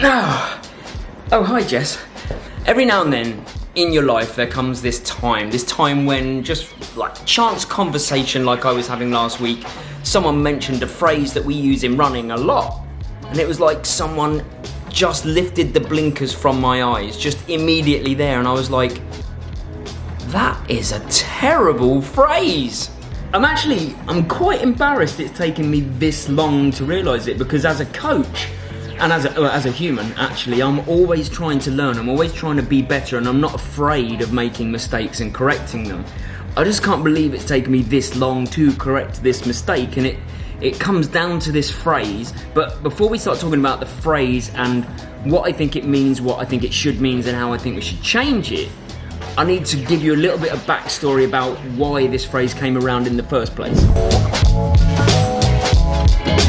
Oh, hi Jess. Every now and then in your life there comes this time when just like chance conversation like I was having last week, someone mentioned a phrase that we use in running a lot. And it was like someone just lifted the blinkers from my eyes, just immediately there. And I was like, that is a terrible phrase. I'm quite embarrassed it's taken me this long to realise it, because as a coach, and as a human, actually, I'm always trying to learn, I'm always trying to be better, and I'm not afraid of making mistakes and correcting them. I just can't believe it's taken me this long to correct this mistake, and it comes down to this phrase. But before we start talking about the phrase and what I think it means, what I think it should mean, and how I think we should change it, I need to give you a little bit of backstory about why this phrase came around in the first place.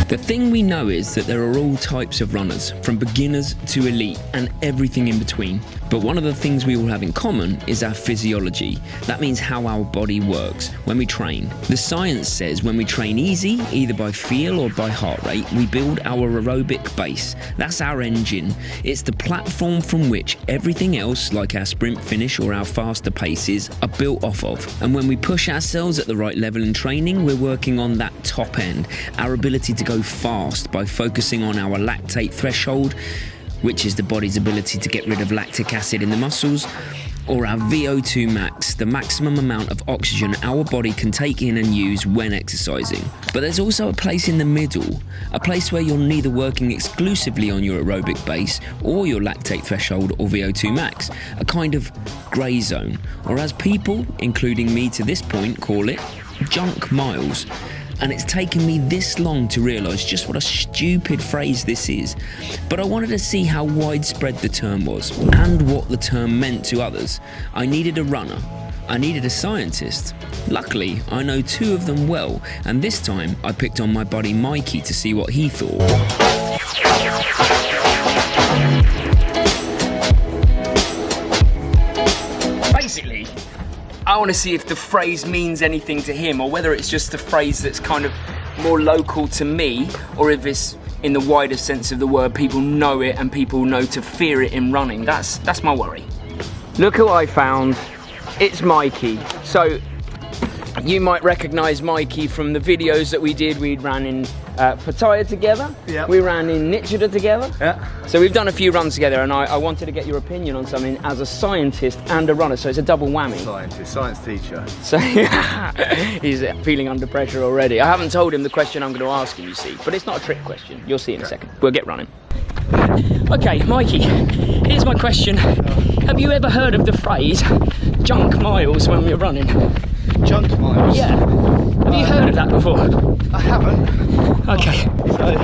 The thing we know is that there are all types of runners, from beginners to elite and everything in between. But one of the things we all have in common is our physiology. That means how our body works when we train. The science says when we train easy, either by feel or by heart rate, we build our aerobic base. That's our engine. It's the platform from which everything else, like our sprint finish or our faster paces, are built off of. And when we push ourselves at the right level in training, we're working on that top end, our ability to go fast by focusing on our lactate threshold, which is the body's ability to get rid of lactic acid in the muscles, or our VO2 max, the maximum amount of oxygen our body can take in and use when exercising. But there's also a place in the middle, a place where you're neither working exclusively on your aerobic base or your lactate threshold or VO2 max, a kind of grey zone, or as people, including me to this point, call it, junk miles. And it's taken me this long to realise just what a stupid phrase this is. But I wanted to see how widespread the term was and what the term meant to others. I needed a runner. I needed a scientist. Luckily, I know two of them well, and this time I picked on my buddy Mikey to see what he thought. Basically, I want to see if the phrase means anything to him, or whether it's just a phrase that's kind of more local to me, or if it's, in the wider sense of the word, people know it and people know to fear it in running. That's my worry. Look who I found. It's Mikey. So you might recognise Mikey from the videos that we did. We ran in Pattaya together. Yep. We ran in Nitchida together. Yeah. So we've done a few runs together, and I wanted to get your opinion on something as a scientist and a runner, so it's a double whammy. Science teacher. So he's feeling under pressure already. I haven't told him the question I'm going to ask him, you see, but it's not a trick question. You'll see in a second. We'll get running. Okay, Mikey, here's my question. Have you ever heard of the phrase junk miles when we're running? Junk miles? Yeah. Have you heard of that before? I haven't. Okay. So,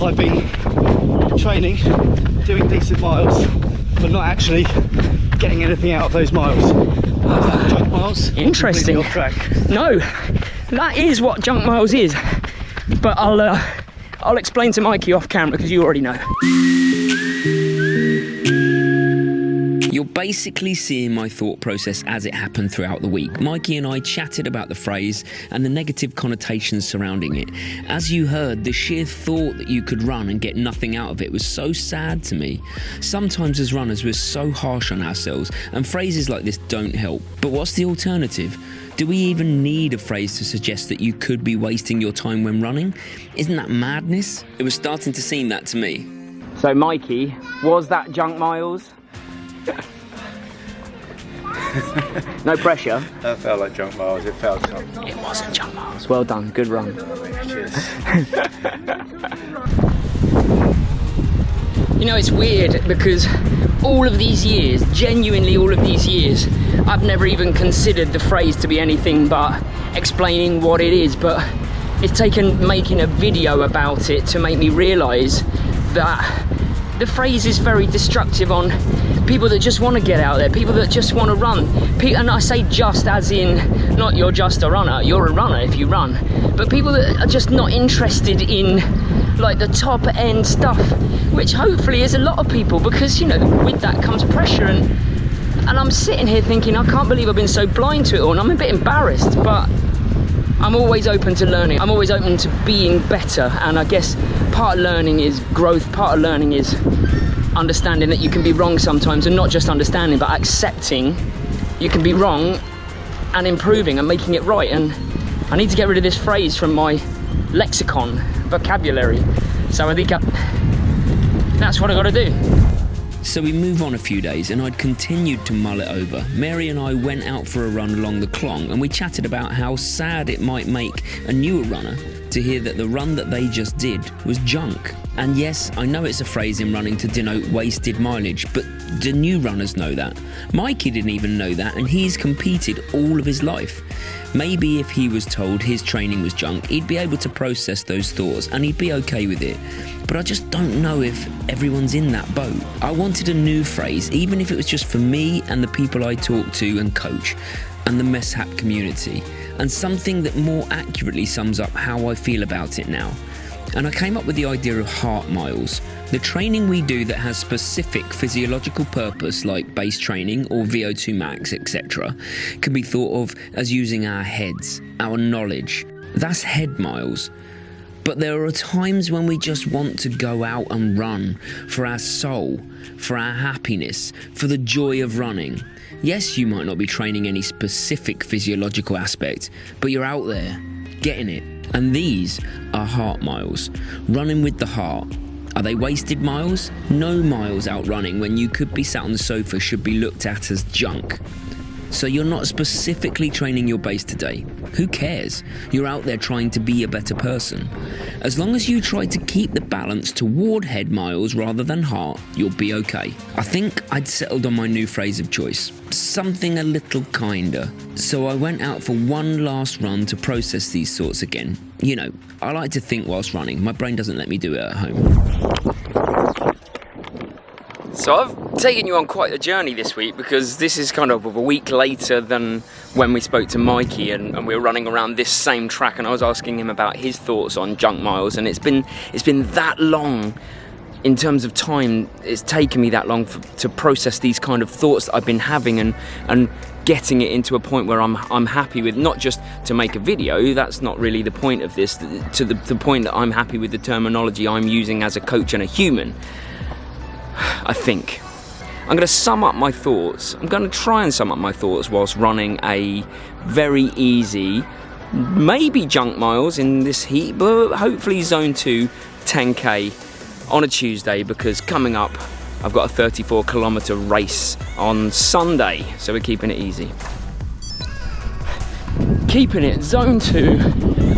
I've been training, doing decent miles, but not actually getting anything out of those miles. Junk miles? Interesting. Off track. No, that is what junk miles is. But I'll explain to Mikey off camera, because you already know. You're basically seeing my thought process as it happened throughout the week. Mikey and I chatted about the phrase and the negative connotations surrounding it. As you heard, the sheer thought that you could run and get nothing out of it was so sad to me. Sometimes as runners we're so harsh on ourselves, and phrases like this don't help. But what's the alternative? Do we even need a phrase to suggest that you could be wasting your time when running? Isn't that madness? It was starting to seem that to me. So Mikey, was that junk miles? No pressure. That felt like junk miles. It felt junk. It wasn't junk miles. Well done. Good run. Cheers. You know, it's weird because all of these years, genuinely all of these years, I've never even considered the phrase to be anything but explaining what it is. But it's taken making a video about it to make me realise that the phrase is very destructive on people that just want to get out there, people that just want to run. And I say just as in, not you're just a runner, you're a runner if you run, but people that are just not interested in like the top end stuff, which hopefully is a lot of people, because you know, with that comes pressure, and I'm sitting here thinking, I can't believe I've been so blind to it all, and I'm a bit embarrassed, but I'm always open to learning. I'm always open to being better. And I guess part of learning is growth. Part of learning is understanding that you can be wrong sometimes, and not just understanding, but accepting you can be wrong and improving and making it right. And I need to get rid of this phrase from my lexicon, vocabulary. So I think that's what I got to do. So we move on a few days, and I'd continued to mull it over. Mary and I went out for a run along the Clong, and we chatted about how sad it might make a newer runner to hear that the run that they just did was junk. And yes, I know it's a phrase in running to denote wasted mileage, but do new runners know that? Mikey didn't even know that, and he's competed all of his life. Maybe if he was told his training was junk, he'd be able to process those thoughts and he'd be okay with it. But I just don't know if everyone's in that boat. I wanted a new phrase, even if it was just for me and the people I talk to and coach and the mishap community, and something that more accurately sums up how I feel about it now. And I came up with the idea of heart miles. The training we do that has specific physiological purpose, like base training or VO2 max, etc., can be thought of as using our heads, our knowledge. That's head miles. But there are times when we just want to go out and run for our soul, for our happiness, for the joy of running. Yes, you might not be training any specific physiological aspect, but you're out there, getting it. And these are heart miles, running with the heart. Are they wasted miles? No miles out running when you could be sat on the sofa should be looked at as junk. So you're not specifically training your base today. Who cares? You're out there trying to be a better person. As long as you try to keep the balance toward head miles rather than heart, you'll be okay. I think I'd settled on my new phrase of choice. Something a little kinder. So I went out for one last run to process these thoughts again. You know, I like to think whilst running. My brain doesn't let me do it at home. So I've taken you on quite a journey this week, because this is kind of a week later than when we spoke to Mikey, and we were running around this same track, and I was asking him about his thoughts on junk miles, and it's been that long in terms of time. It's taken me that long to process these kind of thoughts that I've been having, and getting it into a point where I'm happy with, not just to make a video, that's not really the point of this, to the point that I'm happy with the terminology I'm using as a coach and a human. I think I'm going to sum up my thoughts. I'm going to try and sum up my thoughts whilst running a very easy, maybe junk miles in this heat, but hopefully zone 2 10k on a Tuesday, because coming up I've got a 34 kilometre race on Sunday, so we're keeping it easy. Keeping it zone 2.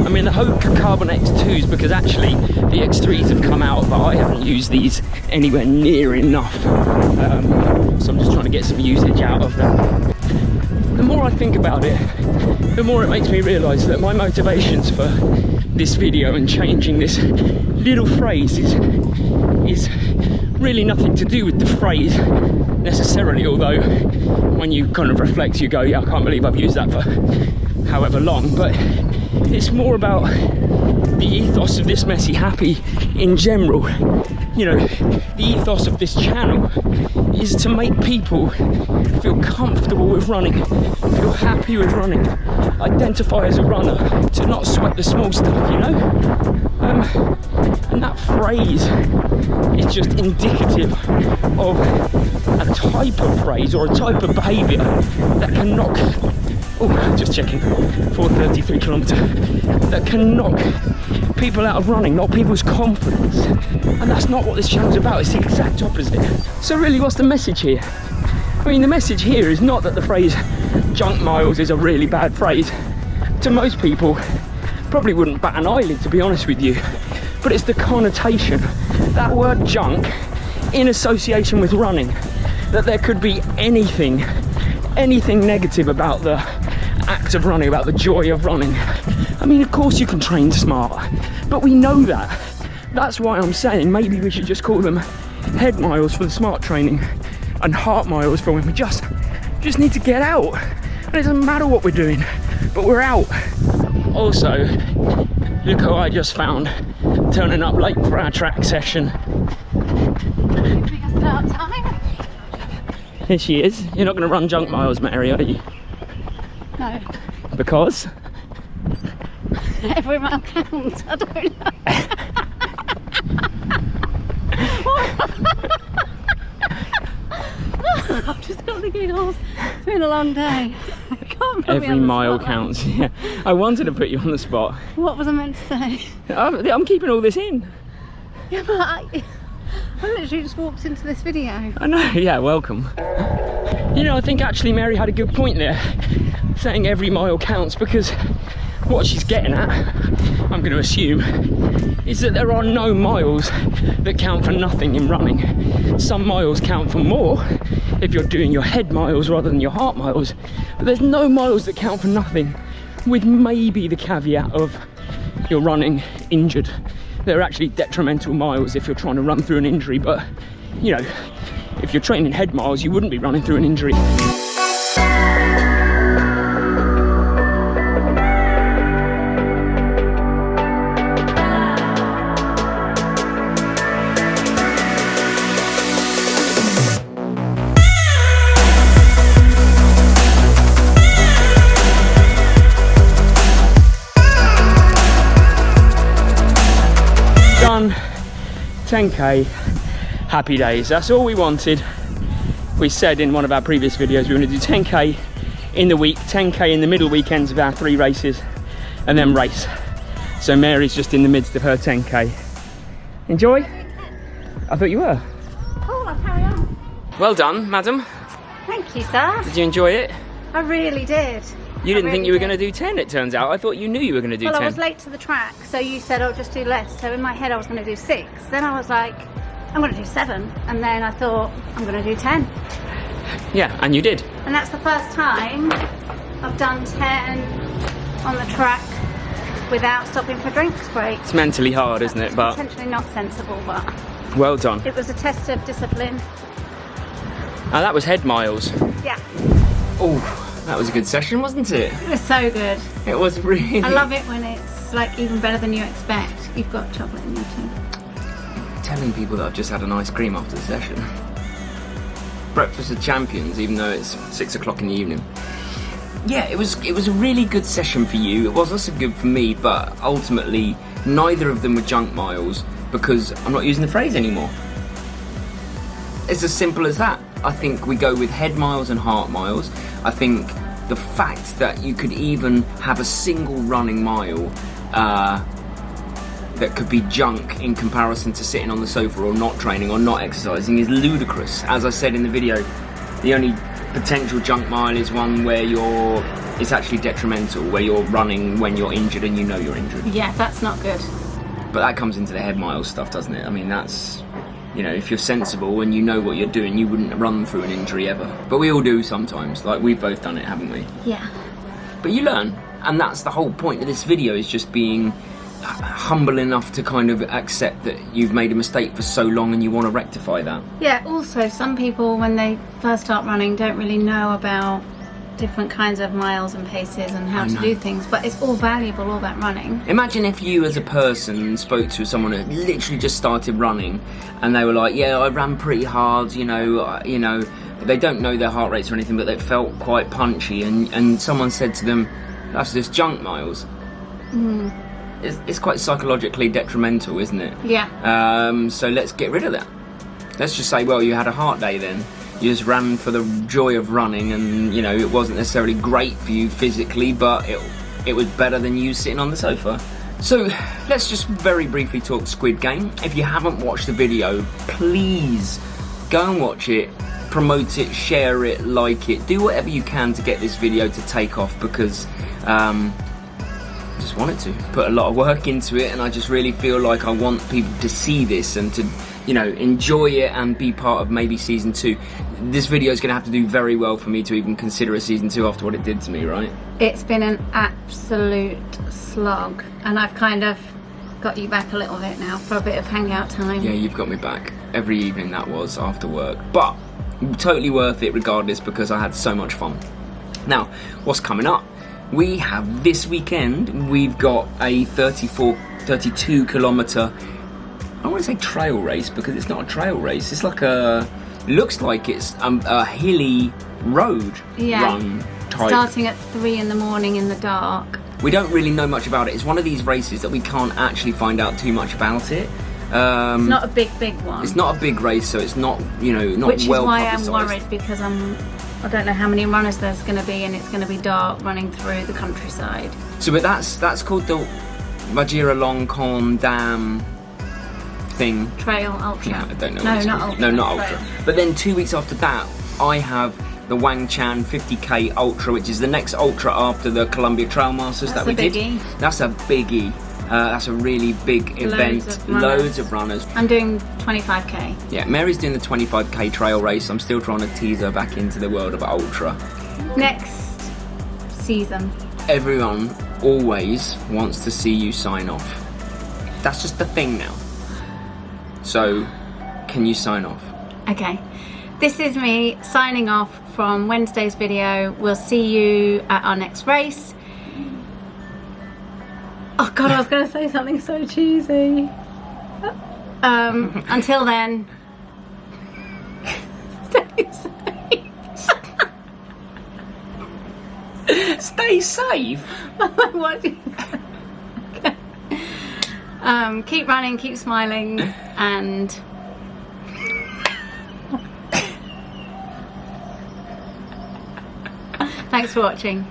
I'm in the Hope Carbon X2s because actually the X3s have come out, but I haven't used these anywhere near enough. So I'm just trying to get some usage out of them. The more I think about it, the more it makes me realise that my motivations for this video and changing this little phrase is really nothing to do with the phrase necessarily, although when you kind of reflect you go, yeah, I can't believe I've used that for however long, but it's more about the ethos of this Messy Happy in general. You know, the ethos of this channel is to make people feel comfortable with running, feel happy with running, identify as a runner, to not sweat the small stuff, you know? And that phrase is just indicative of a type of phrase or a type of behaviour that can knock, just checking, 433 kilometre, that can knock people out of running, knock people's confidence. And that's not what this channel's about, it's the exact opposite. So really, what's the message here? I mean, the message here is not that the phrase junk miles is a really bad phrase. To most people, probably wouldn't bat an eyelid, to be honest with you. But it's the connotation, that word junk, in association with running, that there could be anything negative about the act of running, about the joy of running. I mean, of course you can train smart, but we know that. That's why I'm saying maybe we should just call them head miles for the smart training and heart miles for when we just need to get out. And it doesn't matter what we're doing, but we're out. Also, look who I just found turning up late for our track session. Start time? Here she is. You're not going to run junk miles, Mary, are you? No. Because? Every mile counts. I don't know. I've just got the giggles. It's been a long day. Can't put me Every on the mile spot, counts. Yeah, I wanted to put you on the spot. What was I meant to say? I'm keeping all this in. Yeah, but I literally just walked into this video. I know. Yeah, welcome. You know, I think actually Mary had a good point there, saying every mile counts, because what she's getting at, I'm going to assume, is that there are no miles that count for nothing in running. Some miles count for more if you're doing your head miles rather than your heart miles, but there's no miles that count for nothing, with maybe the caveat of you're running injured. They're actually detrimental miles if you're trying to run through an injury, but you know, if you're training head miles, you wouldn't be running through an injury. Done. 10k, happy days. That's all we wanted. We said in one of our previous videos we were going to do 10k in the week, 10k in the middle weekends of our 3 races, and then race. So Mary's just in the midst of her 10k. Enjoy? I thought you were. Oh, I'll carry on. Well done, madam. Thank you, sir. Did you enjoy it? I really did. You didn't I think really you were did. going to do 10, it turns out. I thought you knew you were going to do Well, 10. I was late to the track, so you said, oh, just do less. So in my head, I was going to do 6. Then I was like, I'm going to do 7. And then I thought, I'm going to do 10. Yeah, and you did. And that's the first time I've done 10 on the track without stopping for drinks breaks. It's mentally hard, isn't it? But Potentially not sensible, but well done. it was a test of discipline. And that was head miles. Yeah, Oh, that was a good session, wasn't it? it was so good. It was really... I love it when it's like even better than you expect. You've got chocolate in there too. Telling people that I've just had an ice cream after the session. Breakfast of champions, even though it's 6 o'clock in the evening. Yeah, it was a really good session for you. It was also good for me, but ultimately neither of them were junk miles because I'm not using the phrase anymore. It's as simple as that. I think we go with head miles and heart miles. I think the fact that you could even have a single running mile that could be junk in comparison to sitting on the sofa or not training or not exercising is ludicrous. As I said in the video, the only potential junk mile is one where it's actually detrimental, where you're running when you're injured and you know you're injured. Yeah, that's not good. But that comes into the head mile stuff, doesn't it? I mean, that's, you know, if you're sensible and you know what you're doing, you wouldn't run through an injury ever. But we all do sometimes, like we've both done it, haven't we? Yeah. But you learn, and that's the whole point of this video, is just being humble enough to kind of accept that you've made a mistake for so long and you want to rectify that. Yeah, also some people when they first start running don't really know about different kinds of miles and paces and how to do things, but it's all valuable, all that running. Imagine if you as a person spoke to someone who literally just started running and they were like, yeah, I ran pretty hard, you know, they don't know their heart rates or anything, but they felt quite punchy, and someone said to them, that's just junk miles. It's quite psychologically detrimental, isn't it? Yeah. So let's get rid of that. Let's just say, well, you had a heart day then. You just ran for the joy of running, and you know it wasn't necessarily great for you physically, but it was better than you sitting on the sofa. So let's just very briefly talk Squid Game. If you haven't watched the video, please go and watch it, promote it, share it, like it, do whatever you can to get this video to take off, because I just wanted to put a lot of work into it, and I just really feel like I want people to see this and to, you know, enjoy it and be part of maybe season 2. This video is going to have to do very well for me to even consider a season 2 after what it did to me, right? It's been an absolute slog, and I've kind of got you back a little bit now for a bit of hangout time. Yeah, you've got me back every evening that was after work, but totally worth it regardless because I had so much fun. Now, what's coming up? We have this weekend, we've got a 32 kilometre, I don't want to say trail race because it's not a trail race, it's like looks like it's a hilly road run type. Starting at 3 in the morning in the dark We don't really know much about it. It's one of these races that we can't actually find out too much about it. It's not a big one. It's not a big race, so it's not, you know, not Which well is why publicised. I'm worried, because I don't know how many runners there's going to be, and it's going to be dark running through the countryside. So, but that's called the Majira Long Con Dam thing. Trail Ultra. Yeah, I don't know. No, what it's not called. Ultra. No, not Trail. Ultra. But then 2 weeks after that, I have the Wang Chan 50k Ultra, which is the next Ultra after the Columbia Trail Masters That's that we a biggie. did. That's a biggie. That's a really big event. Loads of runners. I'm doing 25k. Yeah, Mary's doing the 25k trail race. I'm still trying to tease her back into the world of Ultra. Next season. Everyone always wants to see you sign off. That's just the thing now. So, can you sign off? Okay. This is me signing off from Wednesday's video. We'll see you at our next race. Oh God, I was going to say something so cheesy. Until then, stay safe. Stay safe. What? Okay. Keep running, keep smiling, and thanks for watching.